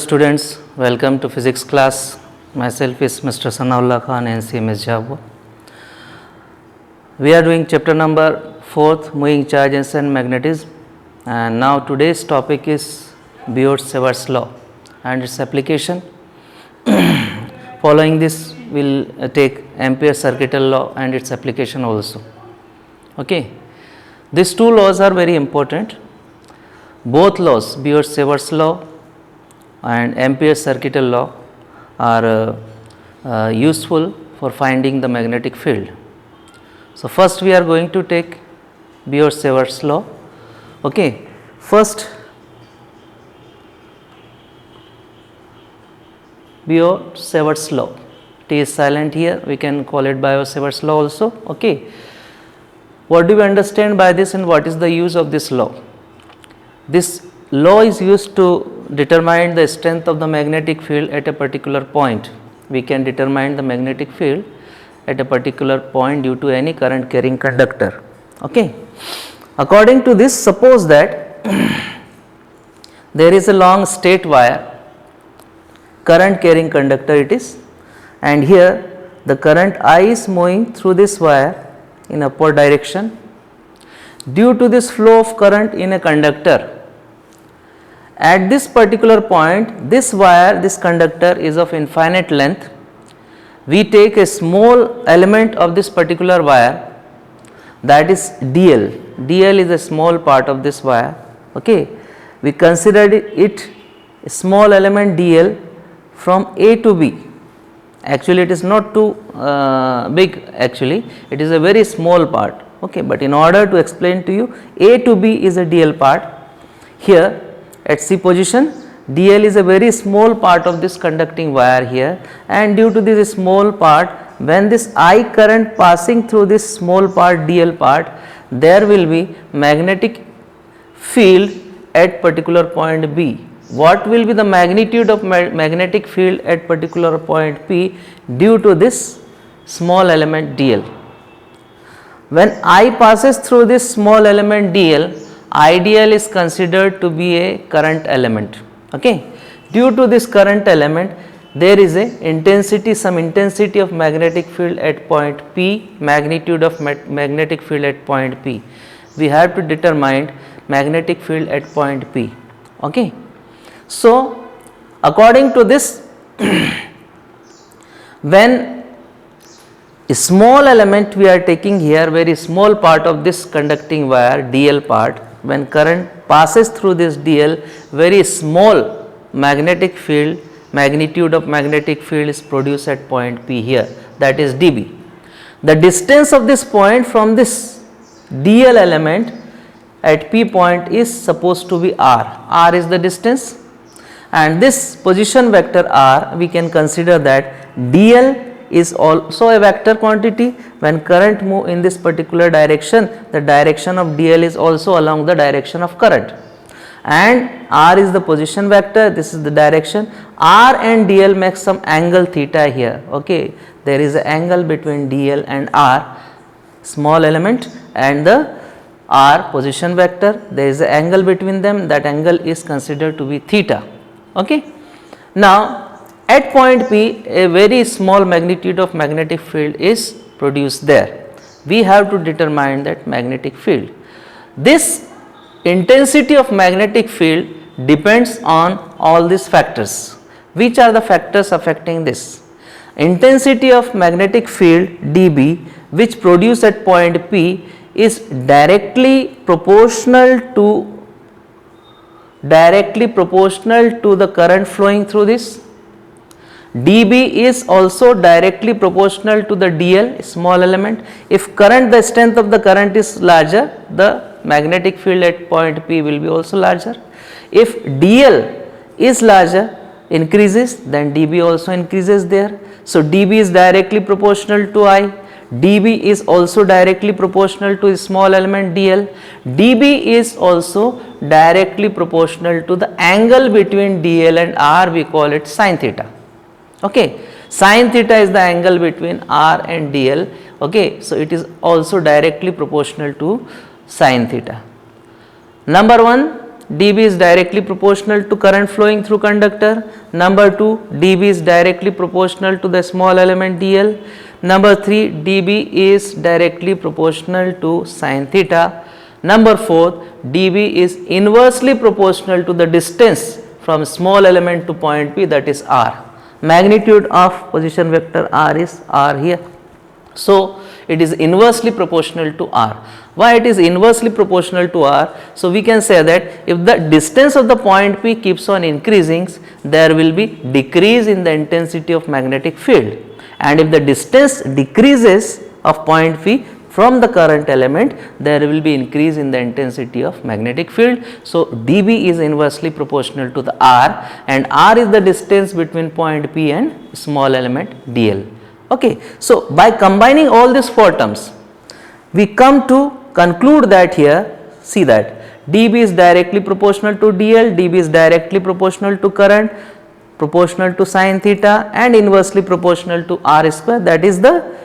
Students, welcome to physics class. Myself is Mr. Sanaullah Khan and CMS Jhabua. We are doing chapter number 4th, moving charges and magnetism, and now today's topic is Biot-Savart's law and its application. Following this, we will take Ampere's circuital law and its application also. Okay. These two laws are very important. Both laws, Biot-Savart's law and Ampere's circuital law, are useful for finding the magnetic field. So, first we are going to take Biot-Savart's law. Okay. First, Biot-Savart's law. T is silent here, we can call it Biot-Savart's law also. Okay. What do we understand by this and what is the use of this law? This law is used to determine the strength of the magnetic field at a particular point. We can determine the magnetic field at a particular point due to any current carrying conductor. Okay. According to this, suppose that there is a long straight wire, current carrying conductor it is, and here the current I is moving through this wire in upward direction. Due to this flow of current in a conductor, at this particular point, this wire, this conductor is of infinite length. We take a small element of this particular wire, that is dl. dl is a small part of this wire. Okay. We considered it a small element dl from A to B. Actually, it is not too big, actually, it is a very small part. Okay. But in order to explain to you, A to B is a dl part. Here, at C position, dl is a very small part of this conducting wire here, and due to this small part, when this I current passing through this small part dl part, there will be magnetic field at particular point B. What will be the magnitude of magnetic field at particular point P due to this small element dl? When I passes through this small element dl, IDL is considered to be a current element. Okay. Due to this current element, there is a intensity, some intensity of magnetic field at point P, magnitude of magnetic field at point P. We have to determine magnetic field at point P. Okay. So, according to this, when a small element we are taking here, very small part of this conducting wire dl part, when current passes through this dl, very small magnetic field, magnitude of magnetic field is produced at point P here, that is dB. The distance of this point from this dl element at P point is supposed to be r. R is the distance, and this position vector r, we can consider that dl is also a vector quantity. When current move in this particular direction, the direction of dl is also along the direction of current, and r is the position vector, this is the direction. R and dl make some angle theta here. Okay. There is an angle between dl and r, small element, and the r position vector, there is an angle between them, that angle is considered to be theta. Okay. Now, at point P, a very small magnitude of magnetic field is produced there. We have to determine that magnetic field. This intensity of magnetic field depends on all these factors. Which are the factors affecting this? Intensity of magnetic field dB, which produced at point P, is directly proportional to the current flowing through this. dB is also directly proportional to the dl, small element. If current, the strength of the current is larger, the magnetic field at point P will be also larger. If dl is larger, increases, then dB also increases there. So, dB is directly proportional to I, dB is also directly proportional to the small element dl, dB is also directly proportional to the angle between dl and r, we call it sin theta. Okay. Sin theta is the angle between r and dl. Okay. So, it is also directly proportional to sin theta. Number 1, dB is directly proportional to current flowing through conductor. Number 2, dB is directly proportional to the small element dl. Number 3, dB is directly proportional to sin theta. Number 4, dB is inversely proportional to the distance from small element to point P, that is r. Magnitude of position vector r is r here. So, it is inversely proportional to r. Why it is inversely proportional to r? So, we can say that if the distance of the point P keeps on increasing, there will be decrease in the intensity of magnetic field, and if the distance decreases of point P from the current element, there will be increase in the intensity of magnetic field. So, dB is inversely proportional to the r, and r is the distance between point P and small element dl. Okay. So, by combining all these 4 terms, we come to conclude that here, see that dB is directly proportional to dl, dB is directly proportional to current, proportional to sin theta, and inversely proportional to r square, that is the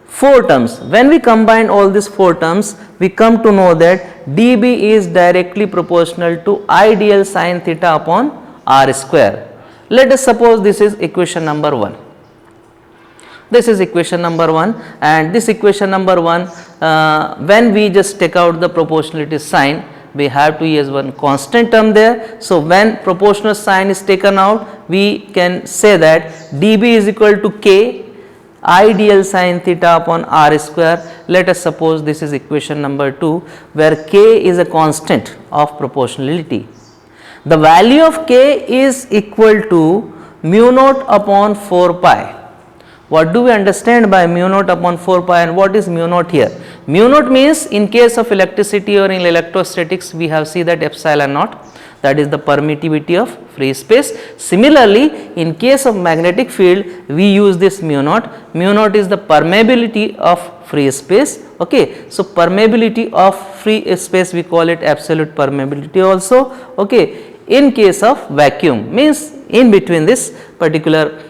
4 terms. When we combine all these 4 terms, we come to know that dB is directly proportional to I dl sin theta upon r square. Let us suppose this is equation number 1. This is equation number 1, and this equation number 1, when we just take out the proportionality sign, we have to use one constant term there. So, when proportional sign is taken out, we can say that dB is equal to k I dl sin theta upon r square. Let us suppose this is equation number 2, where k is a constant of proportionality. The value of k is equal to mu naught upon 4 pi. What do we understand by mu naught upon 4 pi, and what is mu naught here? Mu naught means, in case of electricity or in electrostatics, we have seen that epsilon naught, that is the permittivity of free space. Similarly, in case of magnetic field, we use this mu naught. Mu naught is the permeability of free space. Okay. So, permeability of free space, we call it absolute permeability also. Okay. In case of vacuum, means in between this particular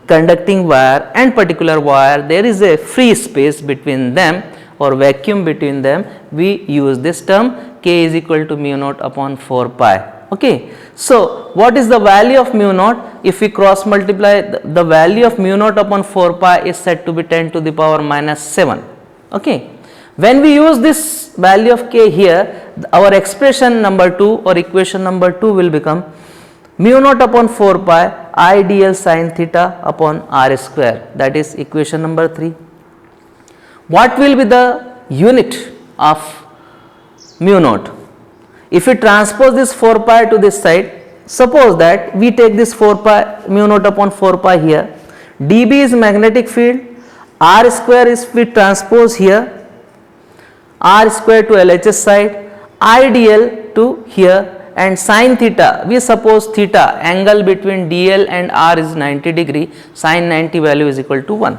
conducting wire and particular wire, there is a free space between them or vacuum between them, we use this term k is equal to mu naught upon 4 pi. Okay. So, what is the value of mu naught? If we cross multiply, the value of mu naught upon 4 pi is said to be 10 to the power minus 7. Okay. When we use this value of k here, our expression number 2 or equation number 2 will become mu naught upon 4 pi I dl sin theta upon r square, that is equation number 3. What will be the unit of mu naught? If we transpose this 4 pi to this side, suppose that we take this 4 pi mu naught upon 4 pi here, dB is magnetic field, r square is, we transpose here, r square to LHS side, I dl to here, and sin theta, we suppose theta, angle between dl and r is 90 degree, sin 90 value is equal to 1.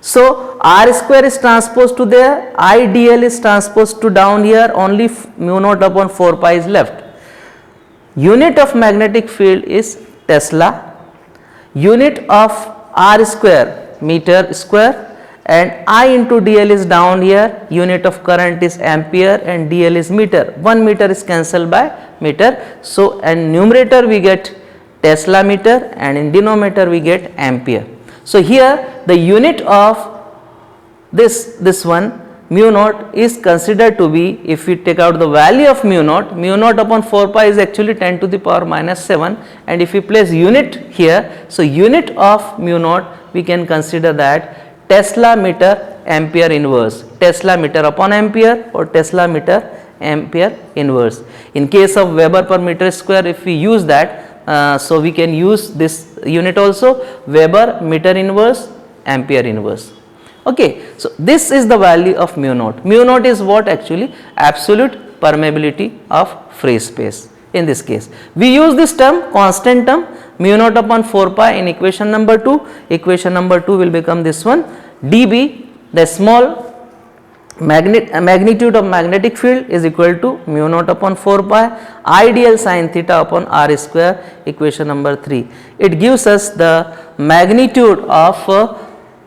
So, r square is transposed to there, I dl is transposed to down here, only mu naught upon 4 pi is left. Unit of magnetic field is Tesla, unit of r square meter square, and I into dl is down here, unit of current is ampere and dl is meter, 1 meter is cancelled by meter. So, and numerator we get Tesla meter and in denominator we get ampere. So, here the unit of this one mu naught is considered to be, if we take out the value of mu naught upon 4 pi is actually 10 to the power minus 7, and if we place unit here, so unit of mu naught we can consider that Tesla meter ampere inverse, Tesla meter upon ampere or Tesla meter ampere inverse. In case of Weber per meter square, if we use that, so we can use this unit also, Weber meter inverse ampere inverse. Okay. So, this is the value of mu naught. Mu naught is what? Actually absolute permeability of free space. In this case, we use this term, constant term, mu naught upon 4 pi in equation number 2. Equation number 2 will become this one, dB, the small magnitude of magnetic field, is equal to mu naught upon 4 pi I dl sin theta upon r square, equation number 3. It gives us the magnitude of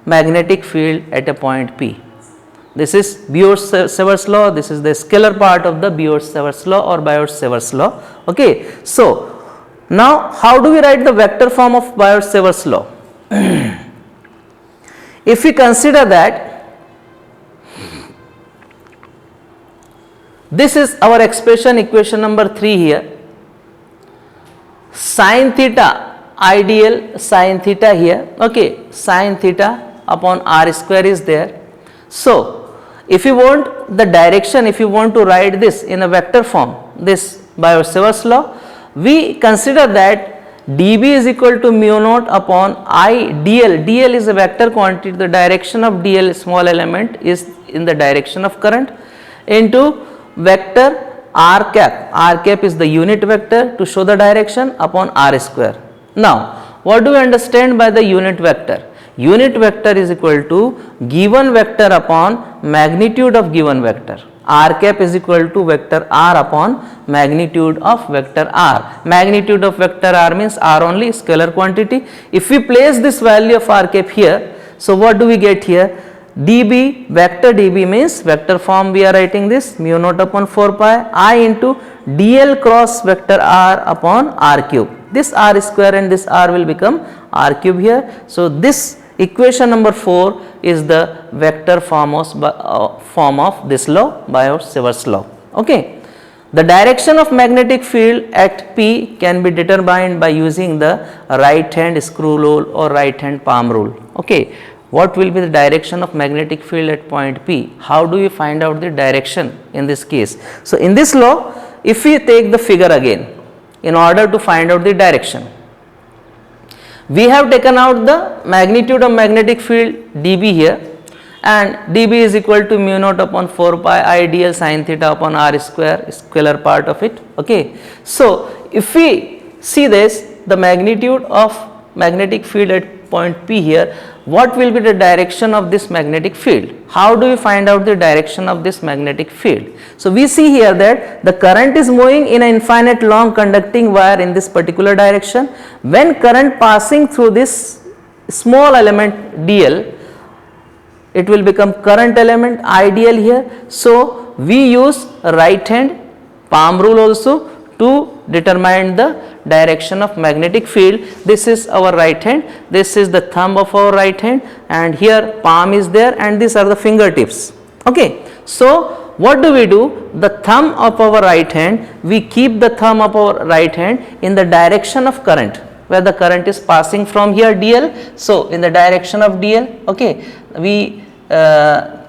magnetic field at a point P. This is Biot-Savart's law. This is the scalar part of the Biot-Savart's law or Biot-Savart's law. Okay. So, now how do we write the vector form of Biot-Savart's law? If we consider that this is our expression, equation number 3 here, sin theta, ideal sin theta here, okay, sin theta upon r square is there. So, if you want the direction, if you want to write this in a vector form, this Biot-Savart's law, we consider that dB is equal to mu naught upon I dl. dl is a vector quantity, the direction of dl small element is in the direction of current, into vector r cap. R cap is the unit vector to show the direction upon r square. Now, what do we understand by the unit vector? Unit vector is equal to given vector upon magnitude of given vector. R cap is equal to vector r upon magnitude of vector r. Magnitude of vector r means r only, scalar quantity. If we place this value of r cap here, so what do we get here? dB, vector dB means vector form we are writing this mu naught upon 4 pi I into dl cross vector r upon r cube. This r square and this r will become r cube here. So, this equation number 4 is the vector form of this law, Biot-Savart's law. Okay. The direction of magnetic field at P can be determined by using the right hand screw rule or right hand palm rule. Okay. What will be the direction of magnetic field at point P? How do we find out the direction in this case? So, in this law, if we take the figure again in order to find out the direction, we have taken out the magnitude of magnetic field dB here, and dB is equal to mu naught upon 4 pi I dl sin theta upon r square, scalar part of it. Okay. So, if we see this, the magnitude of magnetic field at point P here, what will be the direction of this magnetic field? How do we find out the direction of this magnetic field? So, we see here that the current is moving in an infinite long conducting wire in this particular direction. When current passing through this small element dl, it will become current element IDL here. So, we use right hand palm rule also to determine the direction of magnetic field. This is our right hand, this is the thumb of our right hand, and here palm is there, and these are the fingertips. Okay. So, what do? The thumb of our right hand, we keep the thumb of our right hand in the direction of current, where the current is passing from here dl. So, in the direction of dl, okay, we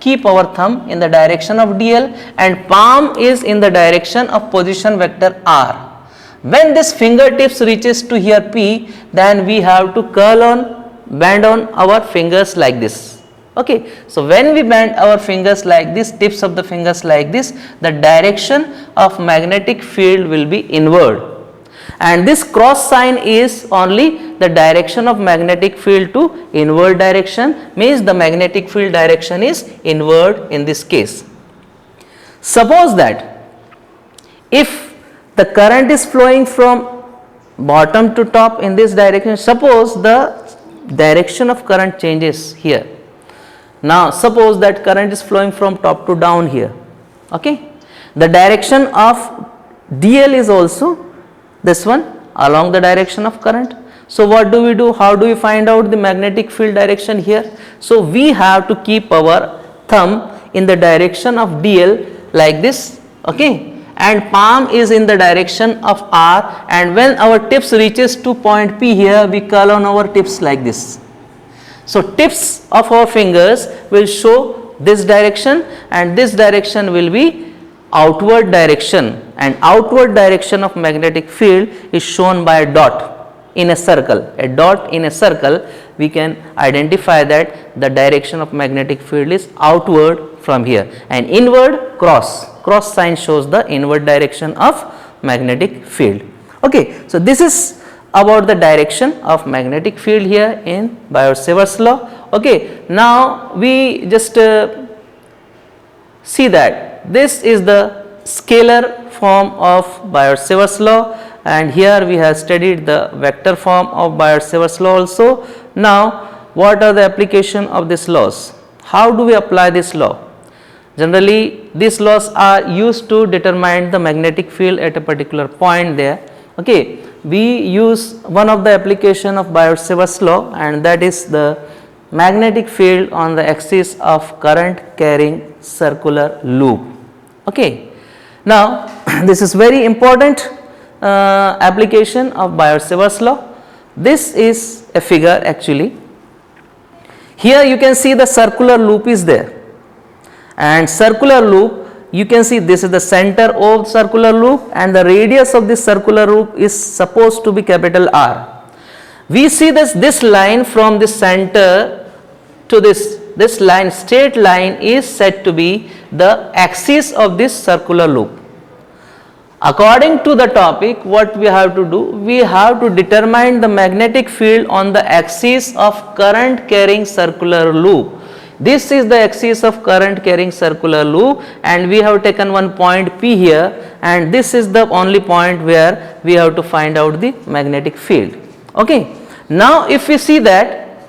keep our thumb in the direction of dl, and palm is in the direction of position vector r. When this fingertips reaches to here P, then we have to bend on our fingers like this. Okay. So, when we bend our fingers like this, tips of the fingers like this, the direction of magnetic field will be inward, and this cross sign is only the direction of magnetic field to inward direction, means the magnetic field direction is inward in this case. Suppose that if the current is flowing from bottom to top in this direction, suppose the direction of current changes here. Now, suppose that current is flowing from top to down here. Okay. The direction of dl is also this one along the direction of current. So, what do? How do we find out the magnetic field direction here? So, we have to keep our thumb in the direction of dl like this. Okay. And palm is in the direction of r, and when our tips reaches to point P here, we curl on our tips like this. So, tips of our fingers will show this direction, and this direction will be outward direction, and outward direction of magnetic field is shown by a dot in a circle. A dot in a circle, we can identify that the direction of magnetic field is outward from here, and inward cross sign shows the inward direction of magnetic field. Okay. So, this is about the direction of magnetic field here in Biot-Savart's law. Okay. Now, we just see that this is the scalar form of Biot-Savart's law, and here we have studied the vector form of Biot-Savart's law also. Now, what are the application of these laws? How do we apply this law? Generally, these laws are used to determine the magnetic field at a particular point there. Okay, we use one of the application of Biot-Savart's law, and that is the magnetic field on the axis of current carrying circular loop. Okay, now this is very important application of Biot-Savart's law. This is a figure actually. Here you can see the circular loop is there, and circular loop, you can see this is the center of circular loop, and the radius of this circular loop is supposed to be capital R. We see this line from this center to this line, straight line, is said to be the axis of this circular loop. According to the topic, what we have to do, we have to determine the magnetic field on the axis of current carrying circular loop. This is the axis of current carrying circular loop, and we have taken one point P here, and this is the only point where we have to find out the magnetic field. Okay. Now if we see that,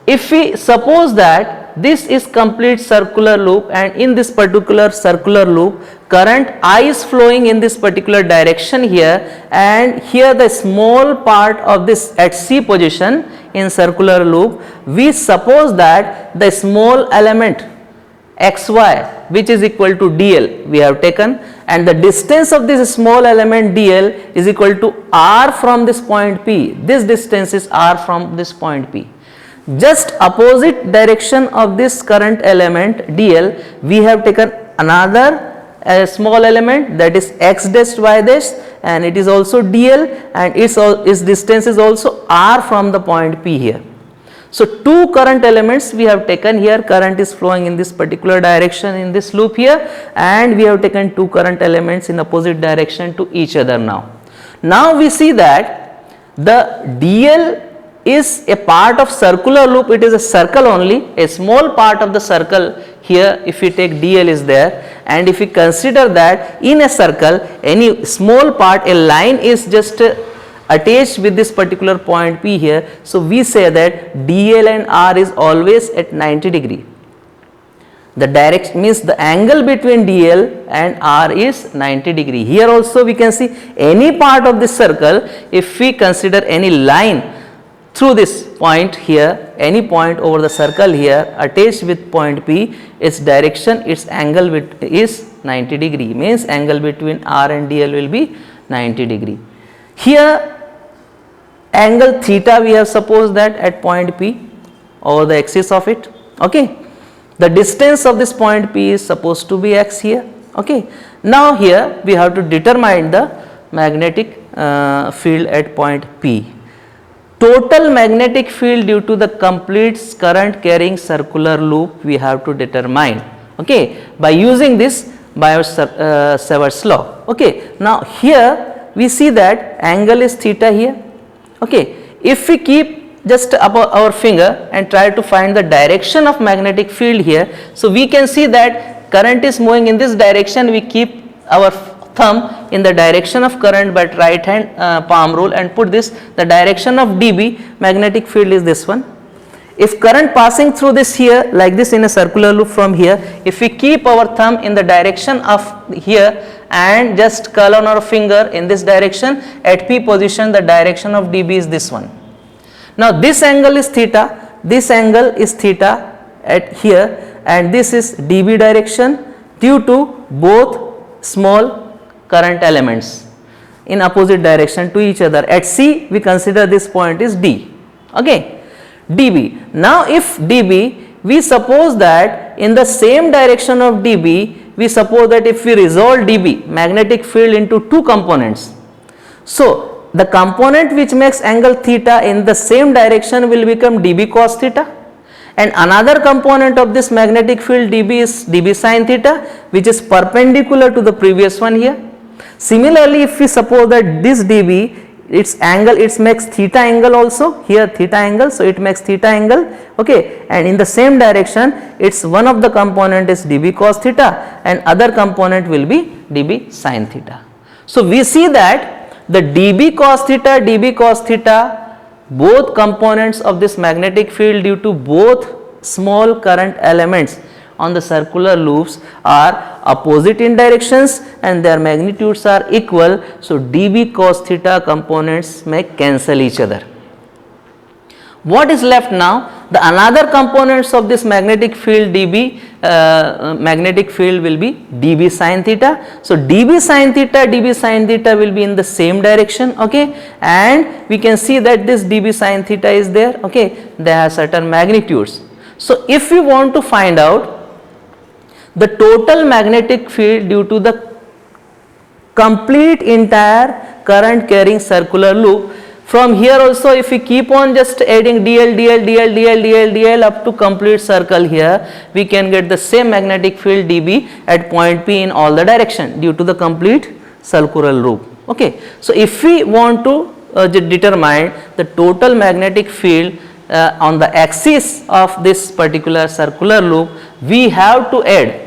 if we suppose that this is complete circular loop, and in this particular circular loop current I is flowing in this particular direction here, and here the small part of this at C position in circular loop, we suppose that the small element xy, which is equal to dl, we have taken, and the distance of this small element dl is equal to r from this point P. This distance is r from this point P. Just opposite direction of this current element dl, we have taken another small element, that is x dash y dash, and it is also dl, and its distance is also r from the point P here. So two current elements we have taken here, current is flowing in this particular direction in this loop here, and we have taken two current elements in opposite direction to each other now. Now we see that the dl is a part of circular loop, it is a circle only, a small part of the circle here. If we take dl is there, and if we consider that in a circle any small part, a line is just attached with this particular point P here, so we say that dl and r is always at 90 degree. The direction means the angle between dl and r is 90 degree. Here also we can see any part of this circle, if we consider any line through this point here, any point over the circle here attached with point P, its direction, its angle is 90 degree, means angle between r and dl will be 90 degree. Here angle theta we have supposed that at point P over the axis of it. Okay, the distance of this point P is supposed to be x here. Okay, now here we have to determine the magnetic field at point P. Total magnetic field due to the complete current carrying circular loop we have to determine, okay, by using this Biot-Savart's law. Okay, now here we see that angle is theta here. Okay, if we keep just above our finger and try to find the direction of magnetic field here, so we can see that current is moving in this direction, we keep our thumb in the direction of current by right hand palm rule and put this, the direction of dB, magnetic field is this one. If current passing through this here like this in a circular loop from here, if we keep our thumb in the direction of here and just curl on our finger in this direction, at P position the direction of dB is this one. Now this angle is theta, this angle is theta at here, and this is dB direction due to both small current elements in opposite direction to each other. At C we consider this point is D. Okay, dB. Now if dB, we suppose that in the same direction of dB, we suppose that if we resolve dB, magnetic field, into two components, so the component which makes angle theta in the same direction will become dB cos theta, and another component of this magnetic field dB is dB sin theta, which is perpendicular to the previous one here. Similarly, if we suppose that this dB, its angle, it makes theta angle also, here theta angle, so it makes theta angle, okay, and in the same direction its one of the component is dB cos theta and other component will be dB sin theta. So we see that the dB cos theta, both components of this magnetic field due to both small current elements on the circular loops are opposite in directions and their magnitudes are equal, so dB cos theta components may cancel each other. What is left now? The another components of this magnetic field dB, magnetic field will be dB sin theta. So dB sin theta will be in the same direction, okay, and we can see that this dB sin theta is there, okay, they have certain magnitudes. So if we want to find out the total magnetic field due to the complete entire current carrying circular loop, from here also if we keep on just adding dl up to complete circle here, we can get the same magnetic field dB at point P in all the direction due to the complete circular loop, okay. So if we want to determine the total magnetic field on the axis of this particular circular loop, we have to add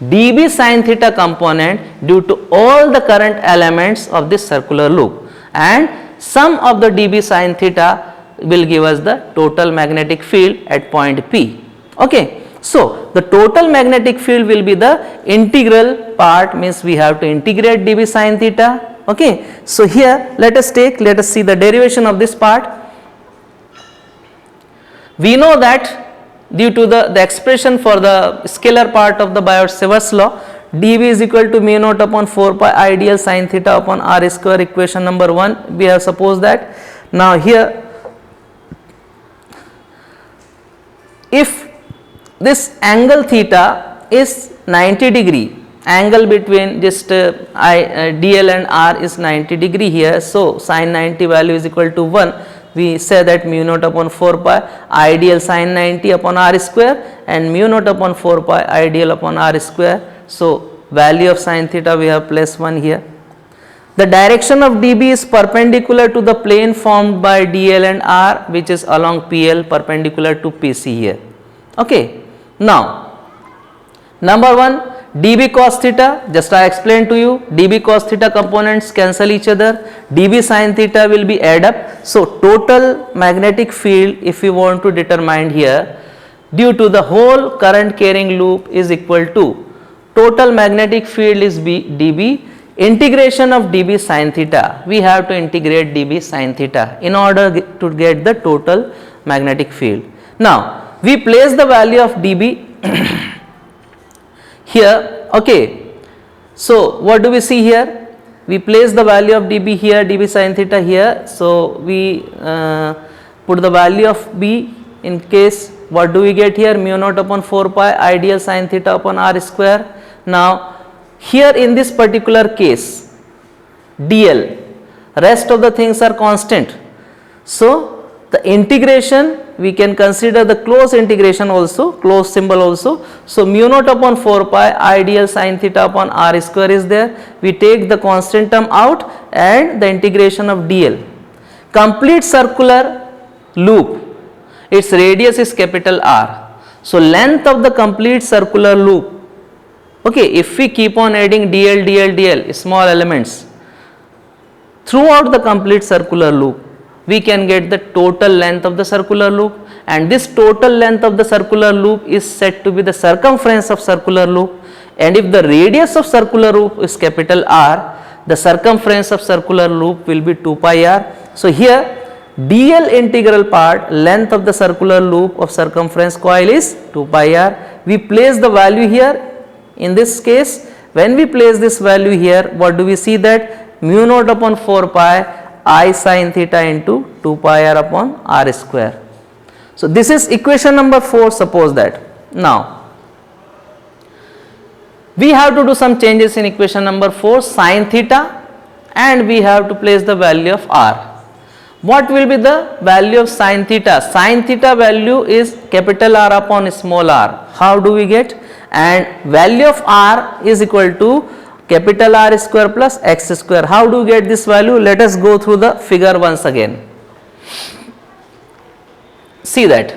dB sin theta component due to all the current elements of this circular loop, and sum of the dB sin theta will give us the total magnetic field at point P, okay. So the total magnetic field will be the integral part, means we have to integrate dB sin theta, okay. So here let us see the derivation of this part. We know that due to the expression for the scalar part of the Biot-Savart's law, dB is equal to mu naught upon 4 pi I dl sin theta upon r square, equation number 1, we have supposed that. Now here, if this angle theta is 90 degree, angle between just dl and r is 90 degree here, so sin 90 value is equal to 1, we say that mu naught upon 4 pi I dl sin 90 upon r square and mu naught upon 4 pi I dl upon r square. So value of sin theta we have plus 1 here. The direction of dB is perpendicular to the plane formed by dl and r, which is along PL perpendicular to PC here, okay. Now number 1, dB cos theta, just I explained to you, dB cos theta components cancel each other, dB sin theta will be add up. So total magnetic field, if we want to determine here, due to the whole current carrying loop is equal to total magnetic field is dB, integration of dB sin theta, we have to integrate dB sin theta in order to get the total magnetic field. Now we place the value of dB here, okay. So what do we see here? We place the value of dB here, dB sin theta here, so we put the value of B, in case what do we get here, mu naught upon 4 pi I dl sin theta upon r square. Now here in this particular case dl, rest of the things are constant, so the integration we can consider the close integration also, close symbol also. So mu naught upon 4 pi I dl sin theta upon r square is there, we take the constant term out and the integration of dl. Complete circular loop, its radius is capital R, so length of the complete circular loop, okay, if we keep on adding dl small elements throughout the complete circular loop, we can get the total length of the circular loop, and this total length of the circular loop is said to be the circumference of circular loop, and if the radius of circular loop is capital R, the circumference of circular loop will be 2 pi r. So here dl integral part, length of the circular loop of circumference coil is 2 pi r. We place the value here. In this case, when we place this value here, what do we see, that mu naught upon 4 pi I sin theta into 2 pi r upon r square. So this is equation number 4, suppose that. Now we have to do some changes in equation number 4, sin theta, and we have to place the value of r. What will be the value of sin theta? Sin theta value is capital R upon small r. How do we get? And value of r is equal to capital R square plus x square. How do we get this value? Let us go through the figure once again. See that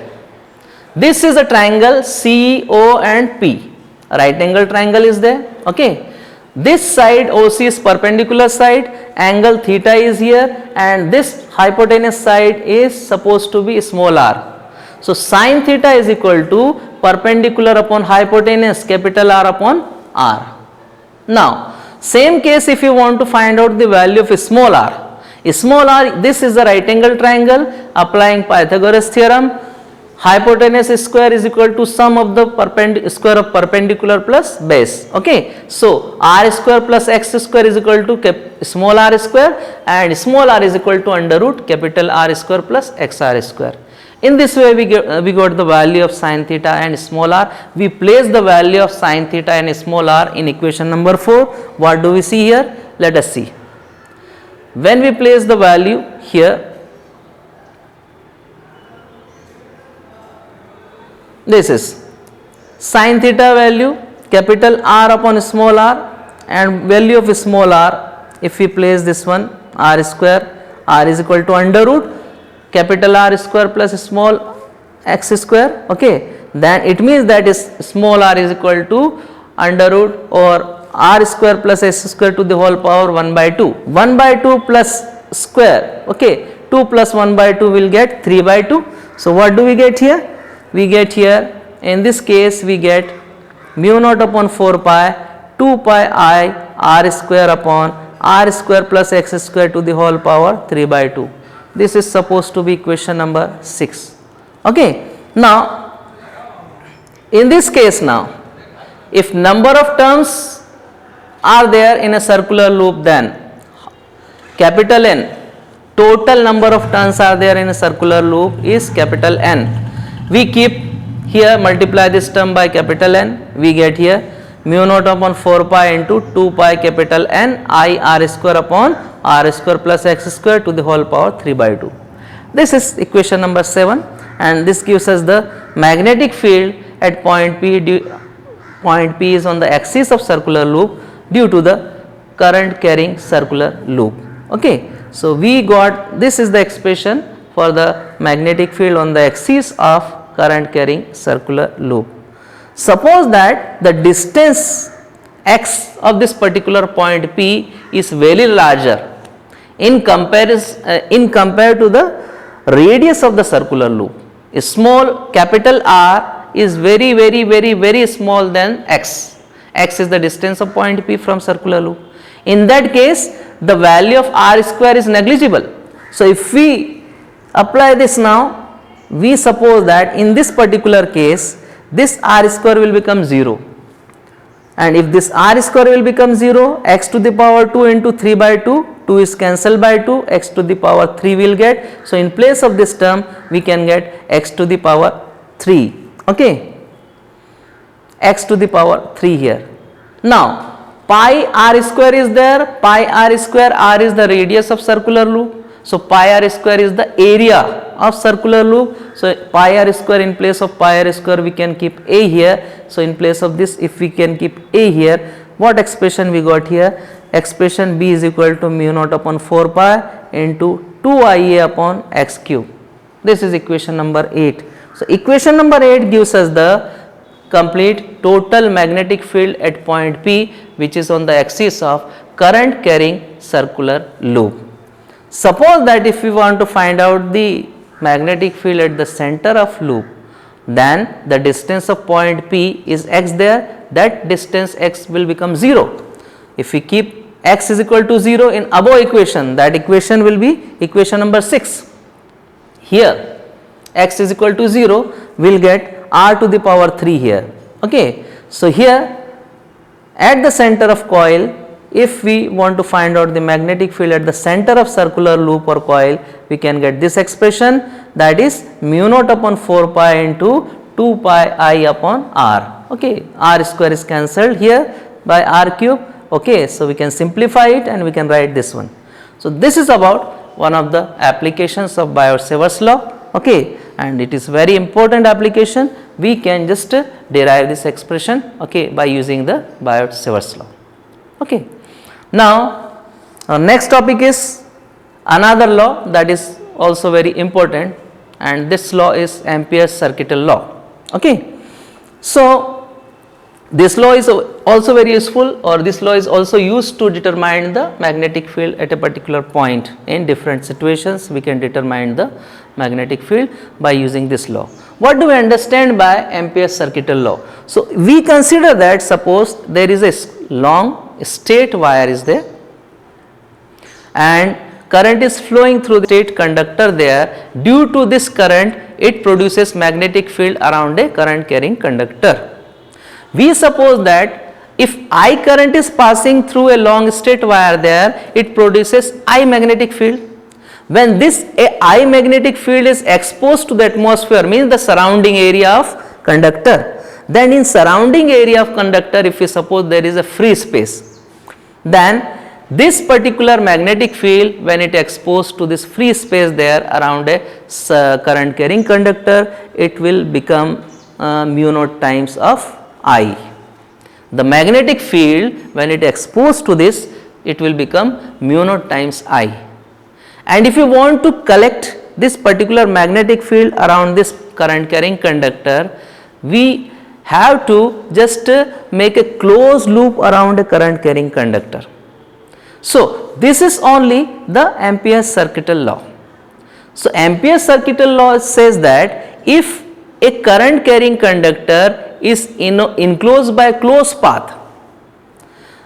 this is a triangle CO and P. A right angle triangle is there, okay. This side OC is perpendicular side, angle theta is here, and this hypotenuse side is supposed to be small r. So sin theta is equal to perpendicular upon hypotenuse capital R upon R. Now same case if you want to find out the value of small r. Small r, this is the right angle triangle, applying Pythagoras theorem, hypotenuse square is equal to sum of the square of perpendicular plus base. Okay. So r square plus x square is equal to small r square, and small r is equal to under root capital R square plus xr square. In this way we got the value of sin theta and small r. We place the value of sin theta and small r in equation number 4. What do we see here? Let us see. When we place the value here, this is sin theta value capital R upon small r, and value of small r, if we place this one r square, r is equal to under root capital R square plus small x square. Okay, then it means that is small r is equal to under root or r square plus s square to the whole power 1 by 2. 1 by 2 plus square. Okay, 2 plus 1 by 2 will get 3 by 2. So what do we get here? We get here, in this case we get mu naught upon 4 pi 2 pi I r square upon r square plus x square to the whole power 3 by 2. This is supposed to be equation number 6. Okay. Now in this case, now if number of terms are there in a circular loop, then capital N, total number of turns are there in a circular loop is capital N. We keep here, multiply this term by capital N, we get here mu naught upon 4 pi into 2 pi capital N I r square upon r square plus x square to the whole power 3 by 2. This is equation number 7, and this gives us the magnetic field at point P. Point P is on the axis of circular loop due to the current carrying circular loop. Okay. So we got, this is the expression for the magnetic field on the axis of current carrying circular loop. Suppose that the distance x of this particular point P is very larger in compared to the radius of the circular loop. A small capital R is very small than x. X is the distance of point P from circular loop. In that case, the value of r square is negligible. So if we apply this now, we suppose that in this particular case, this r square will become 0, and if this r square will become 0, x to the power 2 into 3 by 2, 2 is cancelled by 2, x to the power 3 will get. So in place of this term we can get x to the power 3. Okay, x to the power 3 here. Now pi r square is there, pi r square, r is the radius of circular loop. So pi r square is the area of circular loop. So pi r square, in place of pi r square we can keep a here. So in place of this, if we can keep a here, what expression we got here? Expression b is equal to mu naught upon 4 pi into 2ia upon x cube. This is equation number 8. So equation number 8 gives us the complete total magnetic field at point P, which is on the axis of current carrying circular loop. Suppose that if we want to find out the magnetic field at the center of loop, then the distance of point P is x there, that distance x will become 0. If we keep x is equal to 0 in above equation, that equation will be equation number 6. Here x is equal to 0, we will get r to the power 3 here. Okay. So here at the center of coil, if we want to find out the magnetic field at the center of circular loop or coil, we can get this expression, that is mu naught upon 4 pi into 2 pi I upon r. Okay, r square is cancelled here by r cube. Okay, so we can simplify it and we can write this one. So this is about one of the applications of Biot-Savart's law. Okay, and it is very important application. We can just derive this expression, okay, by using the Biot-Savart's law. Okay. Now our next topic is another law that is also very important, and this law is Ampere's circuital law. Okay. So This law is also very useful, or this law is also used to determine the magnetic field at a particular point. In different situations we can determine the magnetic field by using this law. What do we understand by Ampere's circuital law? So we consider that suppose there is a long straight wire is there and current is flowing through the straight conductor there. Due to this current, it produces magnetic field around a current carrying conductor. We suppose that if I current is passing through a long straight wire there, it produces I magnetic field. When this I magnetic field is exposed to the atmosphere, means the surrounding area of conductor, then in surrounding area of conductor, if we suppose there is a free space, then this particular magnetic field, when it exposed to this free space there around a current carrying conductor, it will become mu naught times of I. The magnetic field, when it exposed to this, it will become mu naught times I. And if you want to collect this particular magnetic field around this current carrying conductor, we have to just make a closed loop around a current carrying conductor. So this is only the Ampere's circuital law. So Ampere's circuital law says that if a current carrying conductor is enclosed by a closed path,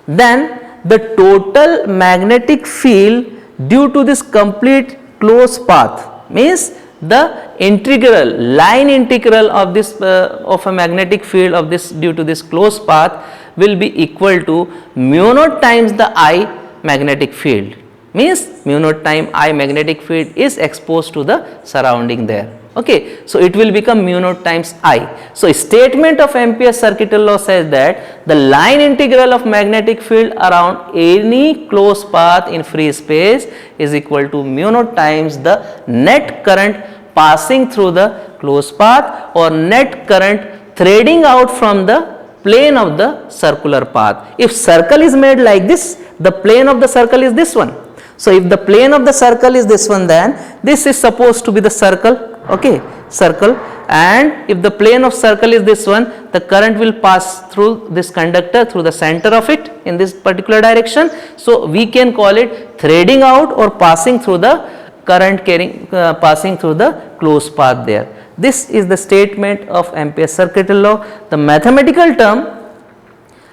then the total magnetic field due to this complete closed path, means the integral, line integral of this of a magnetic field of this due to this closed path will be equal to mu naught times the I magnetic field, means mu naught time I magnetic field is exposed to the surrounding there. Okay, so it will become mu naught times I. So statement of Ampere's circuital law says that the line integral of magnetic field around any closed path in free space is equal to mu naught times the net current passing through the closed path or net current threading out from the plane of the circular path. If circle is made like this, the plane of the circle is this one. So if the plane of the circle is this one, then this is supposed to be the circle, okay, circle, and if the plane of circle is this one, the current will pass through this conductor through the center of it in this particular direction. So we can call it threading out or passing through the current carrying passing through the closed path there. This is the statement of Ampere's circuital law. The mathematical term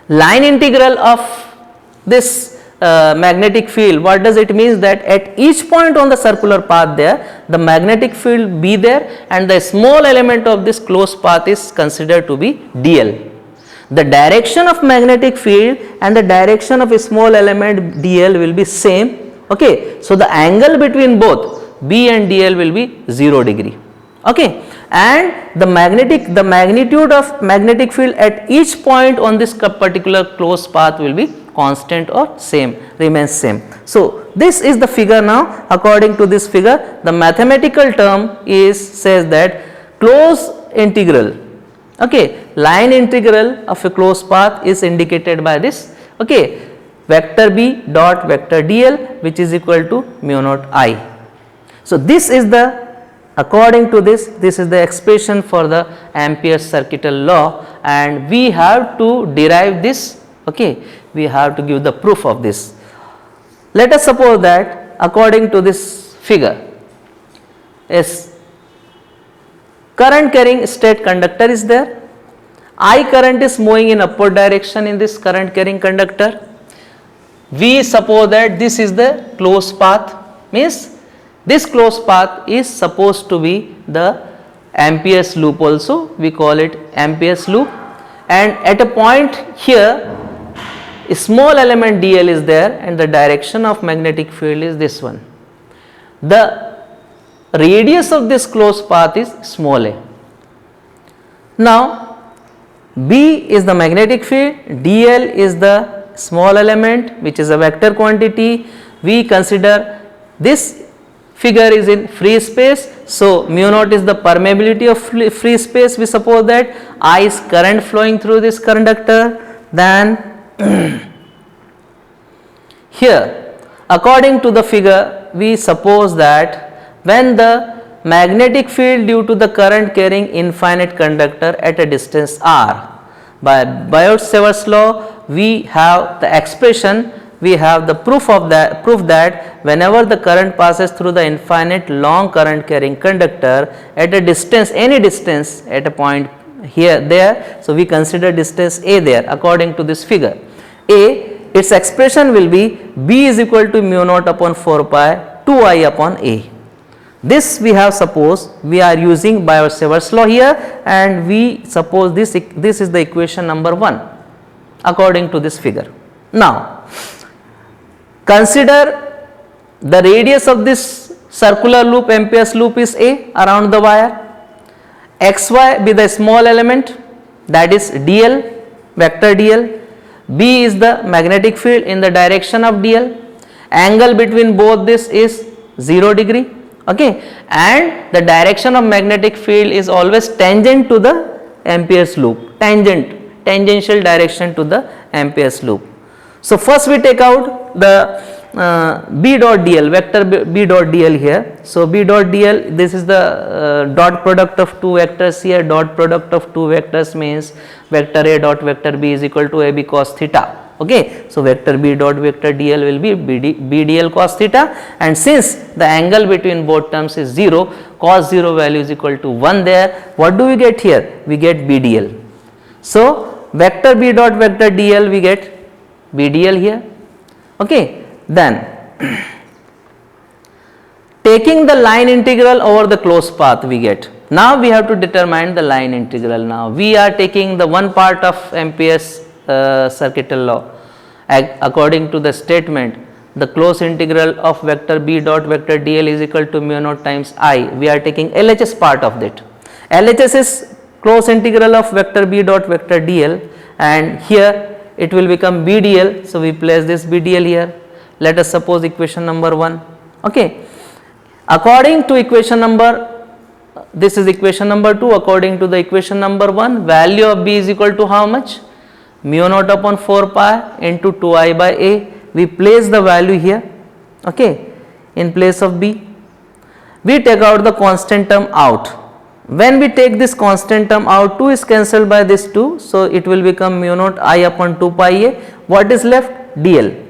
line integral of this magnetic field, what does it mean? That at each point on the circular path there, the magnetic field be there and the small element of this closed path is considered to be dl. The direction of magnetic field and the direction of a small element dl will be same. Okay, so the angle between both b and dl will be 0 degree. Okay, and the magnitude of magnetic field at each point on this particular closed path will be constant or same, remains same. So this is the figure now. According to this figure, the mathematical term says that closed integral, okay, line integral of a closed path is indicated by this, okay, vector b dot vector dl, which is equal to mu naught I. So this is the, according to this is the expression for the Ampere's circuital law, and we have to derive this, okay, we have to give the proof of this. Let us suppose that according to this figure, yes, current carrying straight conductor is there, I current is moving in upward direction in this current carrying conductor. We suppose that this is the closed path, means this closed path is supposed to be the Ampere's loop also, we call it Ampere's loop, and at a point here a small element dl is there and the direction of magnetic field is this one. The radius of this closed path is small a. Now b is the magnetic field, dl is the small element which is a vector quantity. We consider this figure is in free space, so mu naught is the permeability of free space. We suppose that I is current flowing through this conductor. Then here, according to the figure, we suppose that when the magnetic field due to the current carrying infinite conductor at a distance r, By Biot-Savart's law, we have the expression, we have the proof that whenever the current passes through the infinite long current carrying conductor at a distance, any distance at a point here, there, so we consider distance a there according to this figure. A, its expression will be B is equal to mu naught upon 4 pi 2I upon A. This we have suppose we are using Biot-Savart's law here, and we suppose this is the equation number 1 according to this figure. Now, consider the radius of this circular loop, Ampere's loop is A around the wire. XY be the small element, that is dl, vector dl. B is the magnetic field in the direction of dl. Angle between both this is 0 degree. Okay, and the direction of magnetic field is always tangent to the Ampere's loop, tangential direction to the Ampere's loop. So, first we take out the B dot dl, vector B dot dl here. So, B dot dl, this is the dot product of two vectors here. Dot product of two vectors means vector A dot vector B is equal to AB cos theta. Okay, so vector B dot vector dl will be B dl cos theta, and since the angle between both terms is 0, cos 0 value is equal to 1 there. What do we get here? We get B dl. So, vector B dot vector dl, we get B dl here. Okay, then taking the line integral over the closed path we get. Now, we have to determine the line integral. Now, we are taking the one part of Ampere's circuital law. According to the statement, the closed integral of vector B dot vector dl is equal to mu naught times I. We are taking LHS part of that. LHS is closed integral of vector B dot vector dl, and here it will become B dl. So, we place this B dl here. Let us suppose equation number 1. Okay. According to equation number, this is equation number 2. According to the equation number 1, value of B is equal to how much? Mu naught upon 4 pi into 2I by A. We place the value here, okay, in place of B. We take out the constant term out. When we take this constant term out, 2 is cancelled by this 2. So, it will become mu naught I upon 2 pi A. What is left? dl.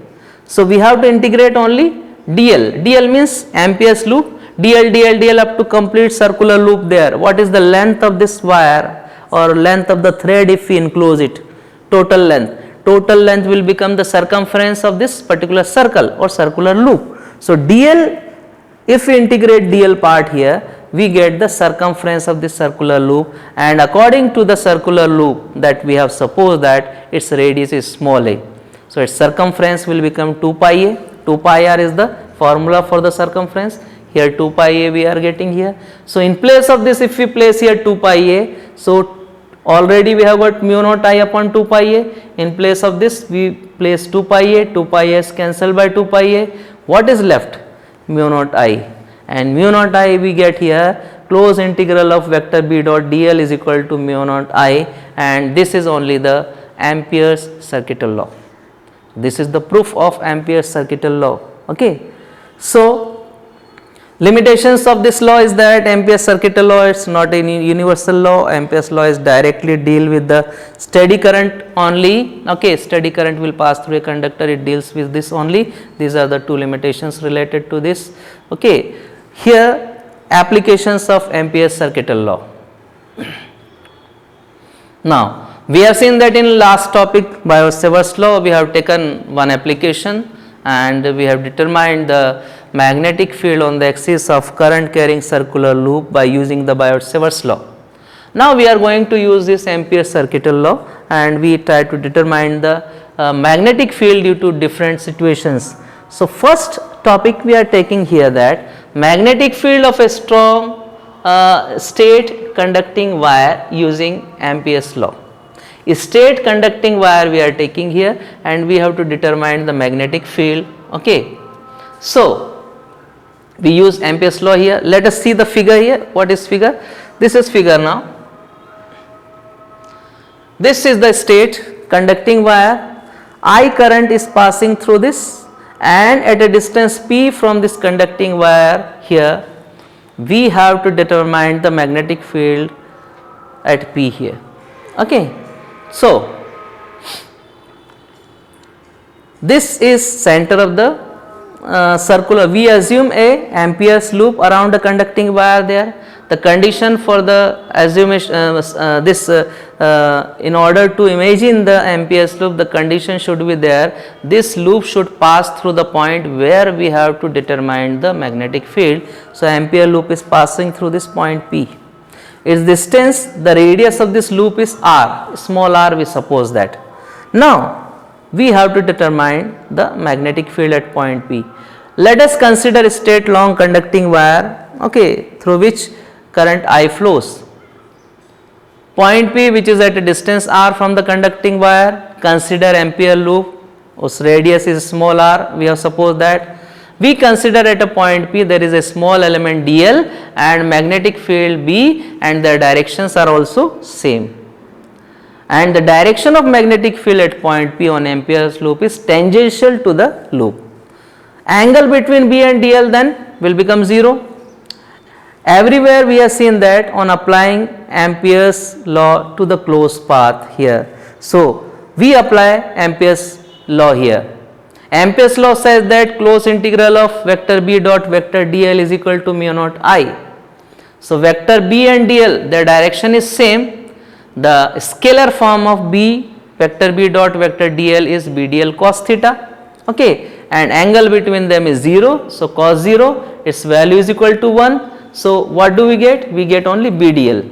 So, we have to integrate only dl. dl means Ampere's loop. dl up to complete circular loop there. What is the length of this wire or length of the thread if we enclose it? Total length will become the circumference of this particular circle or circular loop. So, dl, if we integrate dl part here, we get the circumference of this circular loop, and according to the circular loop that we have supposed that its radius is small a. So, its circumference will become 2 pi a. 2 pi r is the formula for the circumference. Here 2 pi a we are getting here. So, in place of this, if we place here 2 pi a, so already we have got mu naught I upon 2 pi a. In place of this, we place 2 pi a. 2 pi a is cancelled by 2 pi a. What is left? Mu naught I, and mu naught I we get here closed integral of vector B dot dl is equal to mu naught I, and this is only the Ampere's circuital law. This is the proof of Ampere's circuital law. Okay. So, limitations of this law is that Ampere's circuital law is not a universal law. Ampere's law is directly deal with the steady current only. Okay, steady current will pass through a conductor, it deals with this only. These are the two limitations related to this. Okay, here applications of Ampere's circuital law. Now, we have seen that in last topic Biot-Savart's law we have taken one application, and we have determined the magnetic field on the axis of current carrying circular loop by using the Biot-Savart's law. Now, we are going to use this Ampere's circuital law, and we try to determine the magnetic field due to different situations. So, first topic we are taking here that magnetic field of a strong state conducting wire using Ampere's law. A state conducting wire we are taking here, and we have to determine the magnetic field. Okay. So, we use Ampere's law here. Let us see the figure here. What is figure? This is figure now. This is the state conducting wire. I current is passing through this, and at a distance p from this conducting wire here, we have to determine the magnetic field at p here. Okay. So this is center of the circular. We assume a Ampere's loop around the conducting wire there. The condition for the assumption in order to imagine the Ampere's loop, the condition should be there. This loop should pass through the point where we have to determine the magnetic field. So Ampere loop is passing through this point P. Its distance, the radius of this loop is r, small r, we suppose that. Now we have to determine the magnetic field at point P. Let us consider a straight long conducting wire, okay, through which current I flows. Point P, which is at a distance r from the conducting wire, consider Ampere loop, whose radius is small r, we have supposed that. We consider at a point P there is a small element dl and magnetic field B, and their directions are also same. And the direction of magnetic field at point P on Ampere's loop is tangential to the loop. Angle between B and dl then will become 0. Everywhere we have seen that on applying Ampere's law to the closed path here. So we apply Ampere's law here. Ampere's law says that closed integral of vector B dot vector dl is equal to mu naught I. So vector B and dl, their direction is same. The scalar form of B, vector B dot vector dl is B dl cos theta, okay, and angle between them is 0. So cos 0, its value is equal to 1. So what do we get? We get only B dl.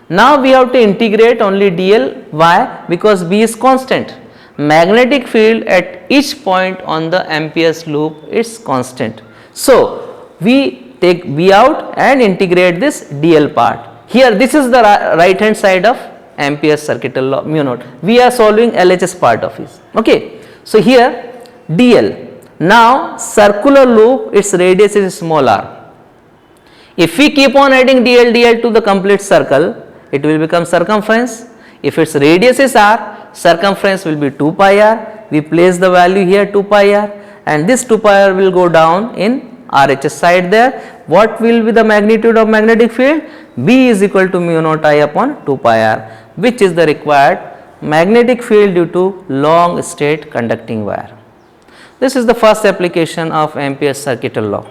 Now we have to integrate only dl. Why? Because B is constant. Magnetic field at each point on the Ampere's loop is constant. So we take B out and integrate this dl part. Here this is the right hand side of Ampere's circuital law mu naught. We are solving LHS part of it. Okay. So here dl. Now circular loop, its radius is small r. If we keep on adding dl to the complete circle, it will become circumference. If its radius is r, circumference will be 2 pi r. We place the value here 2 pi r, and this 2 pi r will go down in RHS side there. What will be the magnitude of magnetic field? B is equal to mu naught I upon 2 pi r, which is the required magnetic field due to long straight conducting wire. This is the first application of Ampere's circuital law.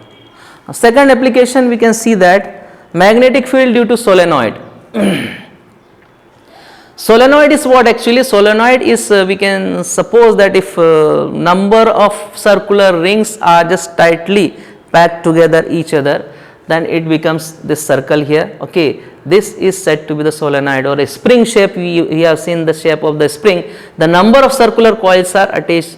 Second application, we can see that magnetic field due to solenoid. Solenoid is what actually? Solenoid is we can suppose that if number of circular rings are just tightly packed together each other, then it becomes this circle here. Okay, this is said to be the solenoid, or a spring shape. We have seen the shape of the spring. The number of circular coils are attached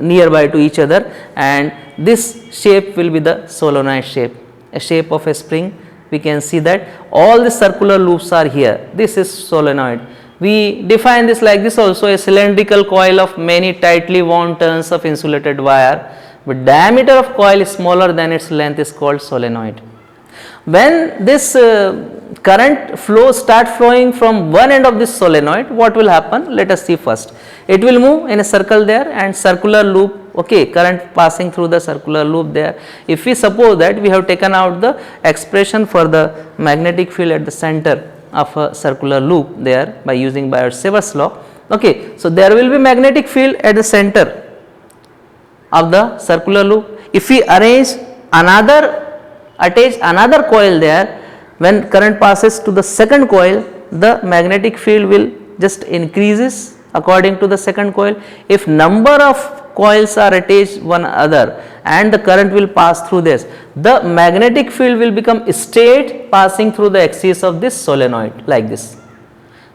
nearby to each other, and this shape will be the solenoid shape, a shape of a spring. We can see that all the circular loops are here. This is solenoid. We define this like this also: a cylindrical coil of many tightly wound turns of insulated wire, but diameter of coil is smaller than its length is called solenoid. When this current flow start flowing from one end of this solenoid, what will happen? Let us see first. It will move in a circle there and circular loop, okay, current passing through the circular loop there. If we suppose that we have taken out the expression for the magnetic field at the center of a circular loop there by using Biot-Savart's law, okay, so there will be magnetic field at the center of the circular loop. If we attach another coil there, when current passes to the second coil, the magnetic field will just increases according to the second coil. If number of coils are attached one another and the current will pass through this, the magnetic field will become straight passing through the axis of this solenoid like this.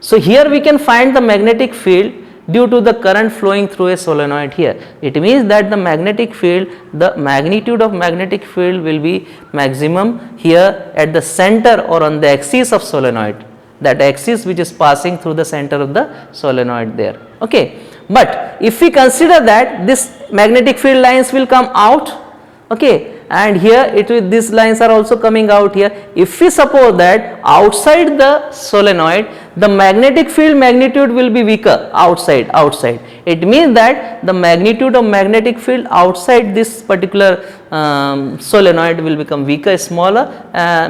So here we can find the magnetic field due to the current flowing through a solenoid here. It means that the magnetic field, the magnitude of magnetic field will be maximum here at the center or on the axis of solenoid, that axis which is passing through the center of the solenoid there. Okay. But if we consider that this magnetic field lines will come out, okay, and here these lines are also coming out here. If we suppose that outside the solenoid the magnetic field magnitude will be weaker outside, it means that the magnitude of magnetic field outside this particular solenoid will become weaker, smaller,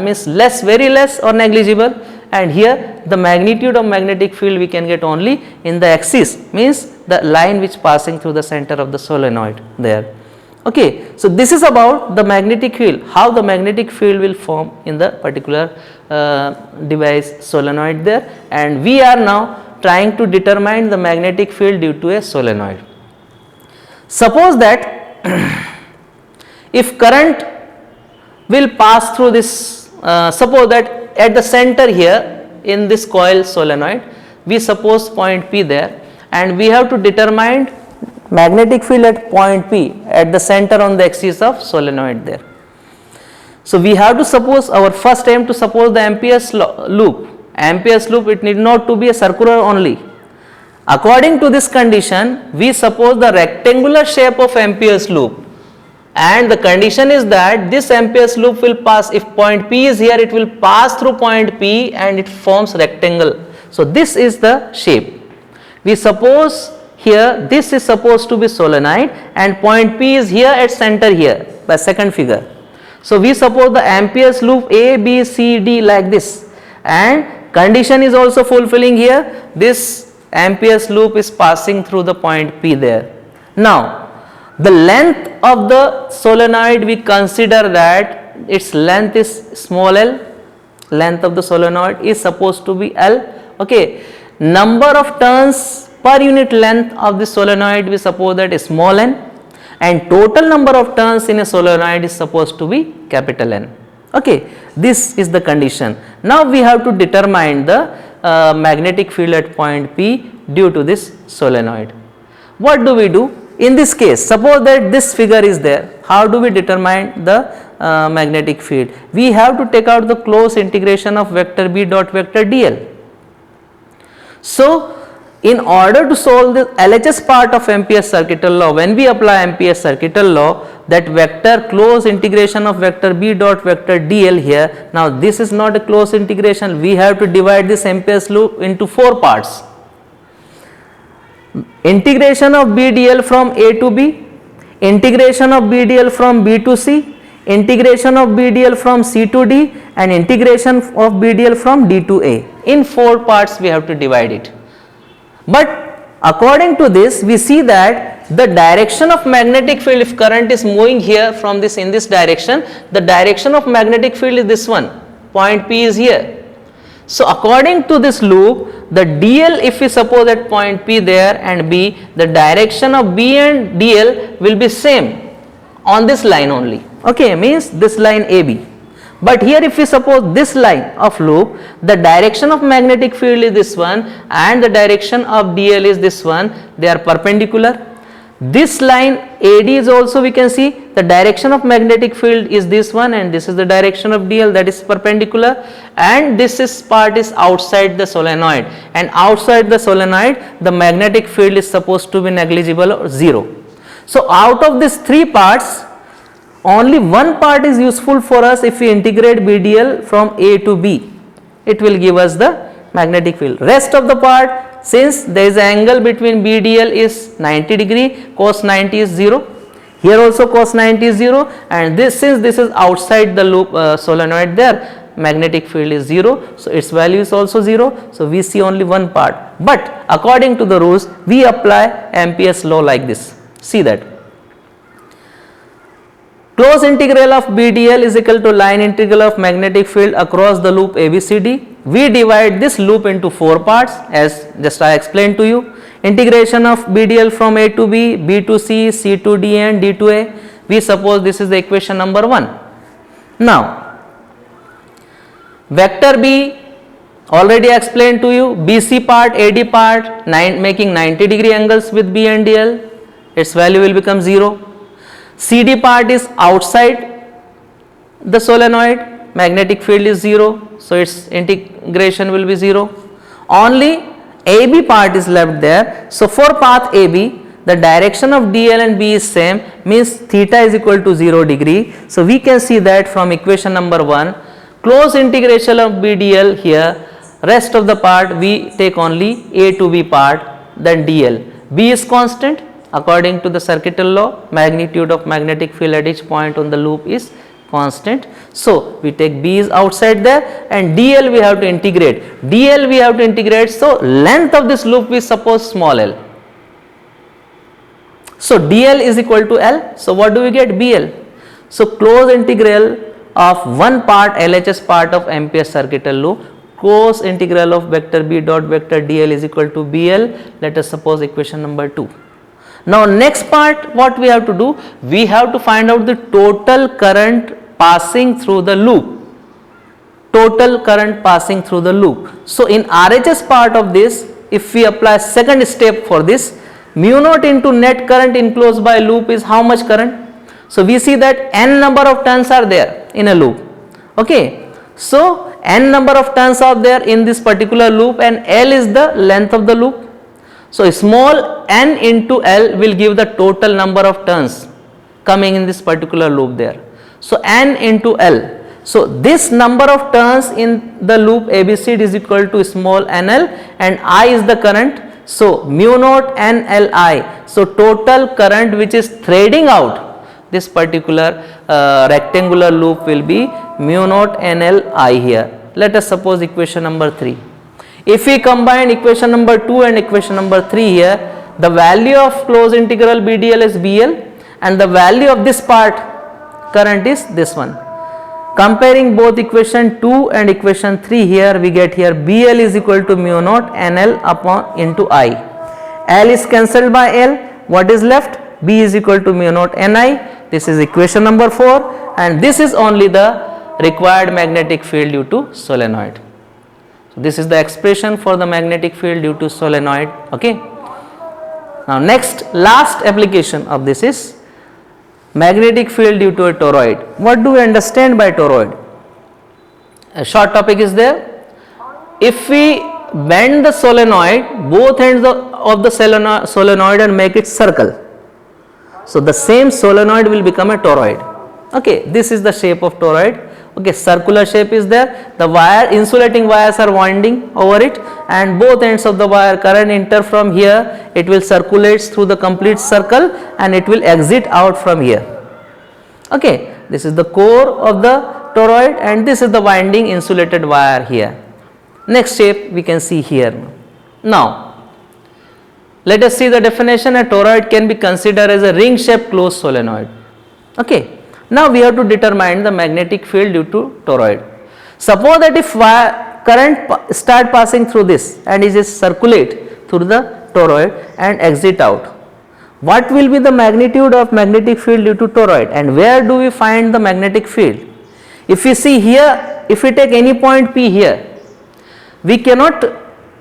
means less, very less or negligible. and here the magnitude of magnetic field we can get only in the axis, means the line which passing through the center of the solenoid there. Okay, so this is about the magnetic field, how the magnetic field will form in the particular device solenoid there, and we are now trying to determine the magnetic field due to a solenoid. Suppose that if current will pass through this, suppose that at the center here in this coil solenoid, we suppose point P there, and we have to determine magnetic field at point P at the center on the axis of solenoid there. So we have to suppose, our first aim to suppose the Ampere's loop. Ampere's loop, it need not to be a circular only. According to this condition, we suppose the rectangular shape of Ampere's loop, and the condition is that this Ampere's loop will pass, if point P is here, it will pass through point P and it forms rectangle. So this is the shape. We suppose here this is supposed to be solenoid and point P is here at center here by second figure. So we suppose the Ampere's loop A, B, C, D like this, and condition is also fulfilling here, this Ampere's loop is passing through the point P there. Now the length of the solenoid, we consider that its length is small l, length of the solenoid is supposed to be L. Okay, number of turns per unit length of the solenoid, we suppose that is small n, and total number of turns in a solenoid is supposed to be capital N. Okay, this is the condition. Now we have to determine the magnetic field at point P due to this solenoid. What do we do? In this case, suppose that this figure is there, how do we determine the magnetic field? We have to take out the close integration of vector B dot vector dl. So in order to solve the LHS part of Ampere's circuital law, when we apply Ampere's circuital law, that vector close integration of vector B dot vector dl here, now this is not a close integration, we have to divide this Ampere's loop into 4 parts. Integration of B dl from A to B, integration of B dl from B to C, integration of B dl from C to D, and integration of B dl from D to A. In 4 parts we have to divide it. But according to this, we see that the direction of magnetic field, if current is moving here from this in this direction, the direction of magnetic field is this one, point P is here. So according to this loop, the dl, if we suppose at point P there and B, the direction of B and dl will be same on this line only. Okay, means this line AB. But here if we suppose this line of loop, the direction of magnetic field is this one and the direction of dl is this one, they are perpendicular. This line AD is also, we can see the direction of magnetic field is this one, and this is the direction of dl, that is perpendicular, and this is part is outside the solenoid, and outside the solenoid the magnetic field is supposed to be negligible or 0. So out of these 3 parts, only one part is useful for us. If we integrate BDL from A to B, it will give us the magnetic field. Rest of the part, since there is an angle between BDL is 90 degree, cos 90 is 0. Here also cos 90 is 0, and this, since this is outside the loop solenoid there, magnetic field is 0, so its value is also 0. So we see only one part, but according to the rules we apply Ampere's law like this. See that. Close integral of BDL is equal to line integral of magnetic field across the loop ABCD. We divide this loop into 4 parts as just I explained to you. Integration of BDL from A to B, B to C, C to D and D to A. We suppose this is the equation number 1. Now, vector B already explained to you, BC part, AD part, making 90 degree angles with B and DL, its value will become 0. CD part is outside the solenoid, magnetic field is 0, so its integration will be 0. Only AB part is left there. So for path AB, the direction of DL and B is same, means theta is equal to 0 degree. So we can see that from equation number 1, close integration of BDL here, rest of the part we take only A to B part, then DL. B is constant. According to the circuital law, magnitude of magnetic field at each point on the loop is constant. So we take B is outside there, and dl we have to integrate. dl we have to integrate, so length of this loop we suppose small l. So dl is equal to L. So what do we get? BL. So close integral of one part LHS part of Ampere's circuital loop, cos integral of vector B dot vector dl is equal to BL. Let us suppose equation number 2. Now next part, what we have to do? We have to find out the total current passing through the loop. Total current passing through the loop. So in RHS part of this, if we apply second step for this, mu naught into net current enclosed by loop is how much current? So we see that n number of turns are there in a loop. Okay. So n number of turns are there in this particular loop, and L is the length of the loop. So small n into L will give the total number of turns coming in this particular loop there. So n into L. So this number of turns in the loop ABCD is equal to small nl, and I is the current. So mu naught nLi. So total current which is threading out this particular rectangular loop will be mu naught nLi here. Let us suppose equation number 3. If we combine equation number 2 and equation number 3 here, the value of closed integral BDL is BL, and the value of this part current is this one. Comparing both equation 2 and equation 3 here, we get here BL is equal to mu naught NL upon into I. L is cancelled by L. What is left? B is equal to mu naught Ni. This is equation number 4, and this is only the required magnetic field due to solenoid. So this is the expression for the magnetic field due to solenoid. Okay. Now next, last application of this is magnetic field due to a toroid. What do we understand by toroid? A short topic is there. If we bend the solenoid, both ends of the solenoid and make it circle, so the same solenoid will become a toroid. Okay, this is the shape of toroid. Okay, circular shape is there. The wire, insulating wires are winding over it, and both ends of the wire current enter from here. It will circulate through the complete circle, and it will exit out from here. Okay, this is the core of the toroid, and this is the winding insulated wire here. Next shape we can see here. Now let us see the definition. A toroid can be considered as a ring shaped closed solenoid. Okay. Now we have to determine the magnetic field due to toroid. Suppose that if current start passing through this and it is circulate through the toroid and exit out, what will be the magnitude of magnetic field due to toroid, and where do we find the magnetic field? If we see here, if we take any point P here, we cannot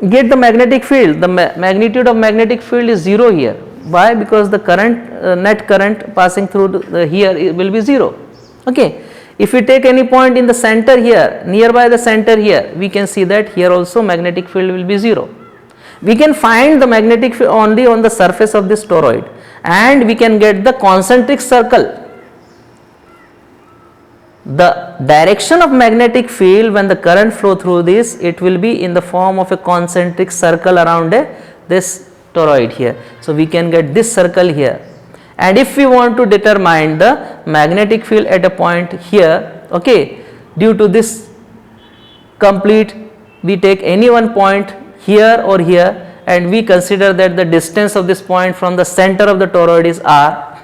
get the magnetic field. The magnitude of magnetic field is 0 here. Why? Because the current net current passing through here will be 0. Okay. If we take any point in the center here, nearby the center here, we can see that here also magnetic field will be 0. We can find the magnetic field only on the surface of this toroid, and we can get the concentric circle. The direction of magnetic field when the current flow through this, it will be in the form of a concentric circle around this toroid here. So we can get this circle here, and if we want to determine the magnetic field at a point here, okay, due to this complete, we take any one point here or here, and we consider that the distance of this point from the center of the toroid is r.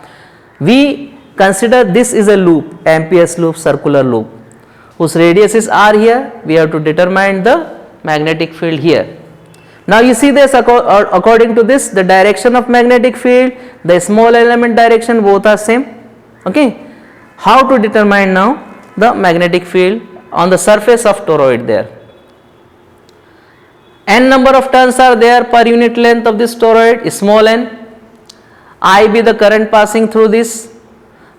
We consider this is a loop, Ampere's loop, circular loop, whose radius is r here. We have to determine the magnetic field here. Now you see this, according to this, the direction of magnetic field, the small element direction, both are same. Okay. How to determine now the magnetic field on the surface of toroid there? N number of turns are there per unit length of this toroid, small n. I be the current passing through this.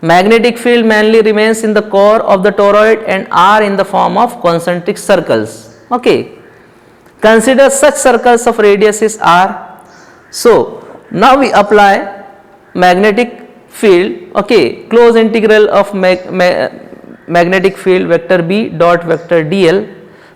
Magnetic field mainly remains in the core of the toroid, and R in the form of concentric circles. Okay. Consider such circles of radius is r. So now we apply magnetic field. Okay, close integral of magnetic field vector B dot vector dl.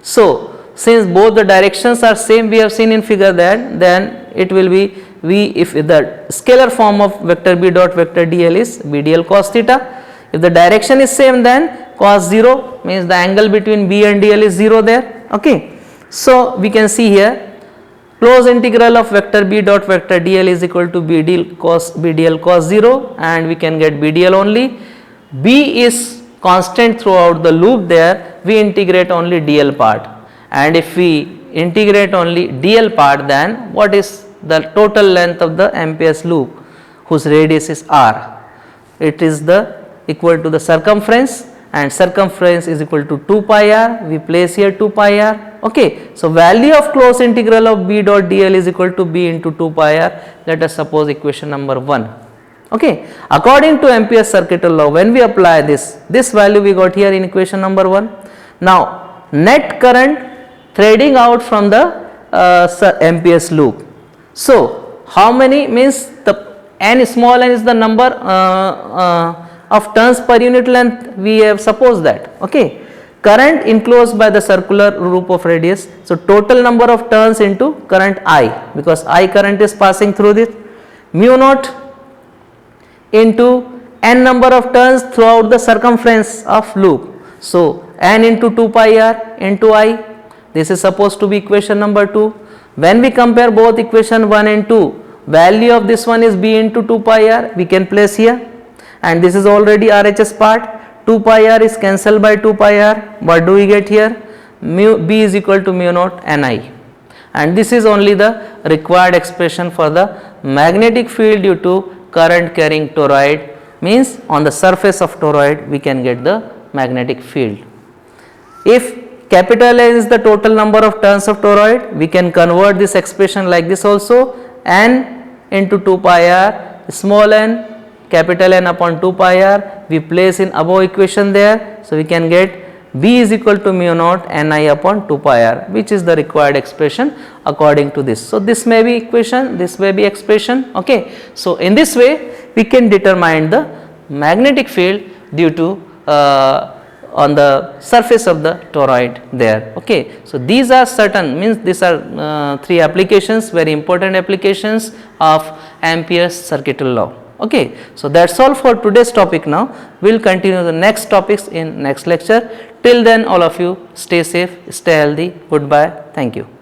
So since both the directions are same, we have seen in figure that, then it will be V, if the scalar form of vector B dot vector dl is B dl cos theta. If the direction is same, then cos 0 means the angle between B and DL is 0 there. Okay. So we can see here close integral of vector B dot vector DL is equal to BDL cos 0, and we can get BDL only. B is constant throughout the loop there, we integrate only DL part, and if we integrate only DL part, then what is the total length of the Ampere's loop whose radius is R? It is the equal to the circumference, and circumference is equal to 2 pi r. We place here 2 pi r. Okay. So value of close integral of B dot DL is equal to B into 2 pi r. Let us suppose equation number 1. Okay. According to Ampere's circuital law, when we apply this value we got here in equation number 1. Now net current threading out from the Ampere's loop. So how many means the n small n is the number of turns per unit length, we have supposed that. Okay. Current enclosed by the circular loop of radius. So total number of turns into current I, because I current is passing through this, mu naught into n number of turns throughout the circumference of loop. So n into 2 pi r into I. This is supposed to be equation number 2. When we compare both equation 1 and 2, value of this one is B into 2 pi r, we can place here, and this is already RHS part. 2 pi r is cancelled by 2 pi r. What do we get here? B is equal to mu naught Ni, and this is only the required expression for the magnetic field due to current carrying toroid, means on the surface of toroid we can get the magnetic field. If capital N is the total number of turns of toroid, we can convert this expression like this also, n into 2 pi r, small n capital N upon 2 pi r, we place in above equation there. So we can get B is equal to mu naught Ni upon 2 pi r, which is the required expression according to this. So this may be equation, this may be expression. Okay. So in this way we can determine the magnetic field due to on the surface of the toroid there. Okay. So these are certain, means these are 3 applications, very important applications of Ampere's circuital law. Okay. So that's all for today's topic. Now we will continue the next topics in next lecture. Till then, all of you stay safe, stay healthy. Goodbye. Thank you.